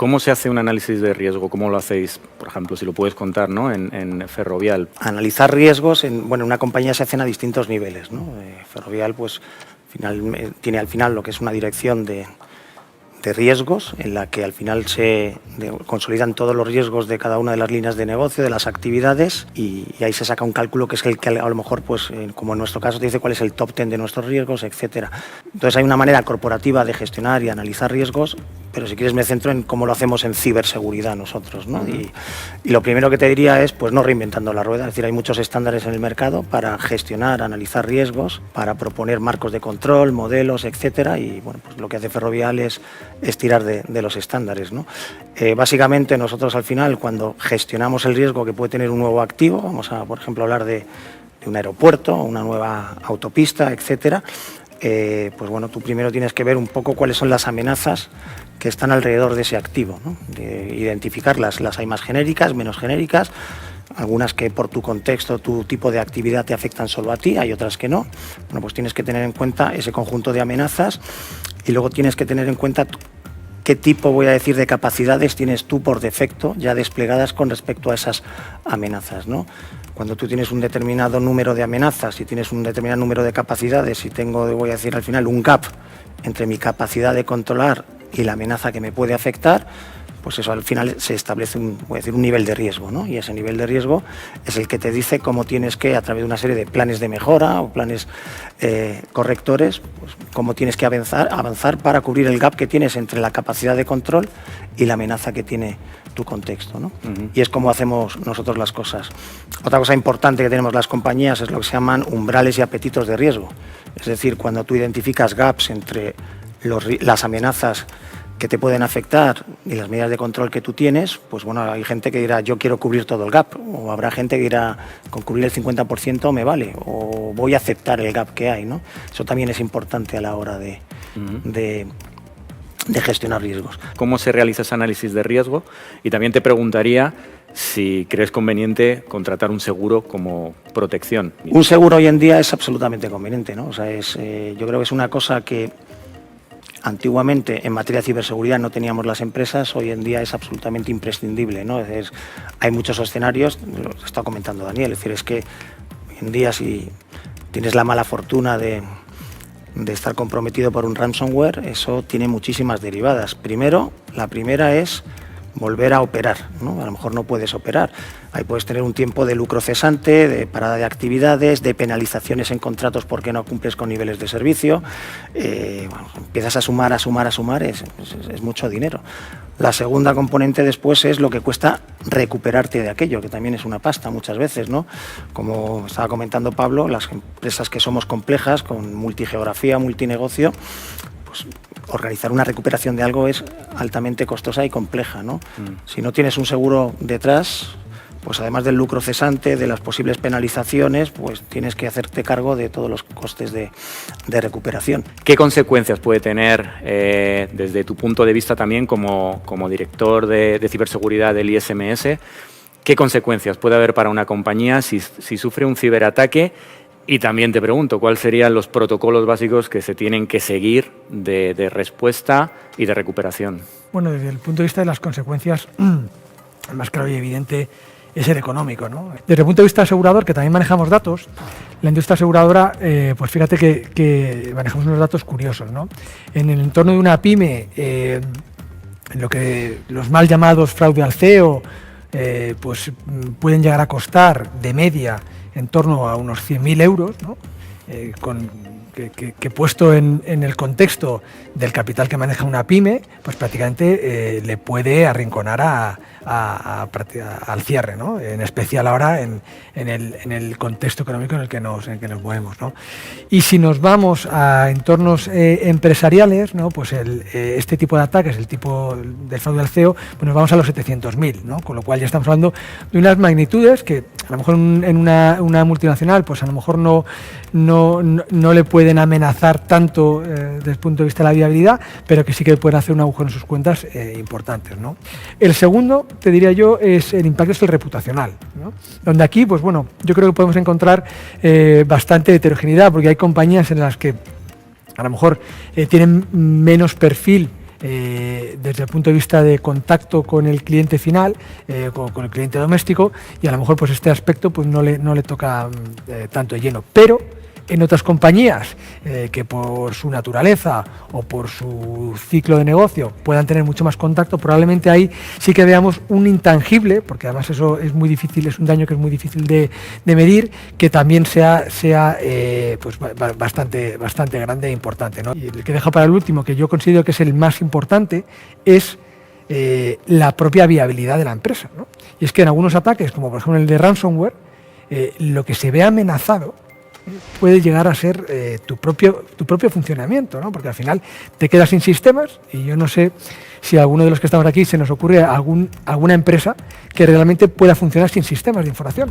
¿Cómo se hace un análisis de riesgo? ¿Cómo lo hacéis? Por ejemplo, si lo puedes contar, ¿no? En Ferrovial. Analizar riesgos, en una compañía se hacen a distintos niveles, ¿no? Ferrovial, pues, tiene al final lo que es una dirección de riesgos, en la que al final se consolidan todos los riesgos de cada una de las líneas de negocio, de las actividades, y ahí se saca un cálculo que es el que a lo mejor, pues, como en nuestro caso, te dice cuál es el top 10 de nuestros riesgos, etcétera. Entonces hay una manera corporativa de gestionar y analizar riesgos, pero si quieres me centro en cómo lo hacemos en ciberseguridad nosotros, ¿no? Y lo primero que te diría es, pues, no reinventando la rueda, es decir, hay muchos estándares en el mercado para gestionar, analizar riesgos, para proponer marcos de control, modelos, etcétera, y bueno, pues lo que hace Ferrovial es tirar de los estándares, ¿no? Básicamente nosotros al final, cuando gestionamos el riesgo que puede tener un nuevo activo, vamos a, por ejemplo, hablar de un aeropuerto, una nueva autopista, etcétera, pues bueno, tú primero tienes que ver un poco cuáles son las amenazas que están alrededor de ese activo, ¿no? De identificarlas, las hay más genéricas, menos genéricas, algunas que por tu contexto, tu tipo de actividad te afectan solo a ti, hay otras que no. Bueno, pues tienes que tener en cuenta ese conjunto de amenazas y luego tienes que tener en cuenta qué tipo, voy a decir, de capacidades tienes tú por defecto ya desplegadas con respecto a esas amenazas, ¿no? Cuando tú tienes un determinado número de amenazas y tienes un determinado número de capacidades y tengo, voy a decir al final, un gap entre mi capacidad de controlar y la amenaza que me puede afectar, pues eso al final se establece un nivel de riesgo, ¿no? Y ese nivel de riesgo es el que te dice cómo tienes que, a través de una serie de planes de mejora o planes correctores, pues cómo tienes que avanzar para cubrir el gap que tienes entre la capacidad de control y la amenaza que tiene tu contexto, ¿no? Y es como hacemos nosotros las cosas. Otra cosa importante que tenemos las compañías es lo que se llaman umbrales y apetitos de riesgo. Es decir, cuando tú identificas gaps entre las amenazas que te pueden afectar y las medidas de control que tú tienes, pues bueno, hay gente que dirá yo quiero cubrir todo el gap, o habrá gente que dirá con cubrir el 50% me vale, o voy a aceptar el gap que hay, ¿no? Eso también es importante a la hora de gestionar riesgos. ¿Cómo se realiza ese análisis de riesgo? Y también te preguntaría si crees conveniente contratar un seguro como protección. Un seguro hoy en día es absolutamente conveniente, ¿no? O sea, yo creo que es una cosa que antiguamente en materia de ciberseguridad no teníamos las empresas, hoy en día es absolutamente imprescindible, ¿no? Hay muchos escenarios, lo está comentando Daniel, es decir, es que hoy en día si tienes la mala fortuna de estar comprometido por un ransomware, eso tiene muchísimas derivadas. Primero, la primera es volver a operar, ¿no? A lo mejor no puedes operar. Ahí puedes tener un tiempo de lucro cesante, de parada de actividades, de penalizaciones en contratos porque no cumples con niveles de servicio. Bueno, empiezas a sumar, es mucho dinero. La segunda componente después es lo que cuesta recuperarte de aquello, que también es una pasta muchas veces, ¿no? Como estaba comentando Pablo, las empresas que somos complejas, con multigeografía, multinegocio, pues organizar una recuperación de algo es altamente costosa y compleja, ¿no? Si no tienes un seguro detrás, pues además del lucro cesante, de las posibles penalizaciones, pues tienes que hacerte cargo de todos los costes de recuperación. ¿Qué consecuencias puede tener, desde tu punto de vista también como director de ciberseguridad del ISMS, qué consecuencias puede haber para una compañía si sufre un ciberataque? Y también te pregunto, ¿cuáles serían los protocolos básicos que se tienen que seguir de respuesta y de recuperación? Bueno, desde el punto de vista de las consecuencias, el más claro y evidente es el económico, ¿no? Desde el punto de vista asegurador, que también manejamos datos, la industria aseguradora, pues fíjate que manejamos unos datos curiosos, ¿no? En el entorno de una pyme, en lo que los mal llamados fraude al CEO, pues pueden llegar a costar de media en torno a unos 100.000 euros, ¿no? Que puesto en el contexto del capital que maneja una pyme, pues prácticamente le puede arrinconar al cierre, ¿no? En especial ahora en el contexto económico en el que nos movemos, ¿no? Y si nos vamos a entornos empresariales, ¿no? Pues este tipo de ataques, el tipo del fraude al CEO, pues nos vamos a los 700.000, ¿no? Con lo cual ya estamos hablando de unas magnitudes que a lo mejor en una multinacional pues a lo mejor no le pueden amenazar tanto desde el punto de vista de la viabilidad, pero que sí que pueden hacer un agujero en sus cuentas importantes, ¿no? El segundo, te diría yo, es el impacto es el reputacional, ¿no? Donde aquí, pues bueno, yo creo que podemos encontrar bastante heterogeneidad, porque hay compañías en las que a lo mejor tienen menos perfil desde el punto de vista de contacto con el cliente final, con el cliente doméstico, y a lo mejor pues este aspecto pues no le toca tanto de lleno. Pero en otras compañías que por su naturaleza o por su ciclo de negocio puedan tener mucho más contacto, probablemente ahí sí que veamos un intangible, porque además eso es muy difícil, es un daño que es muy difícil de medir, que también sea pues bastante grande e importante, ¿no? Y el que dejo para el último, que yo considero que es el más importante, es la propia viabilidad de la empresa, ¿no? Y es que en algunos ataques, como por ejemplo el de ransomware, lo que se ve amenazado puede llegar a ser tu propio funcionamiento, ¿no? Porque al final te quedas sin sistemas, y yo no sé si a alguno de los que estamos aquí se nos ocurre alguna empresa que realmente pueda funcionar sin sistemas de información.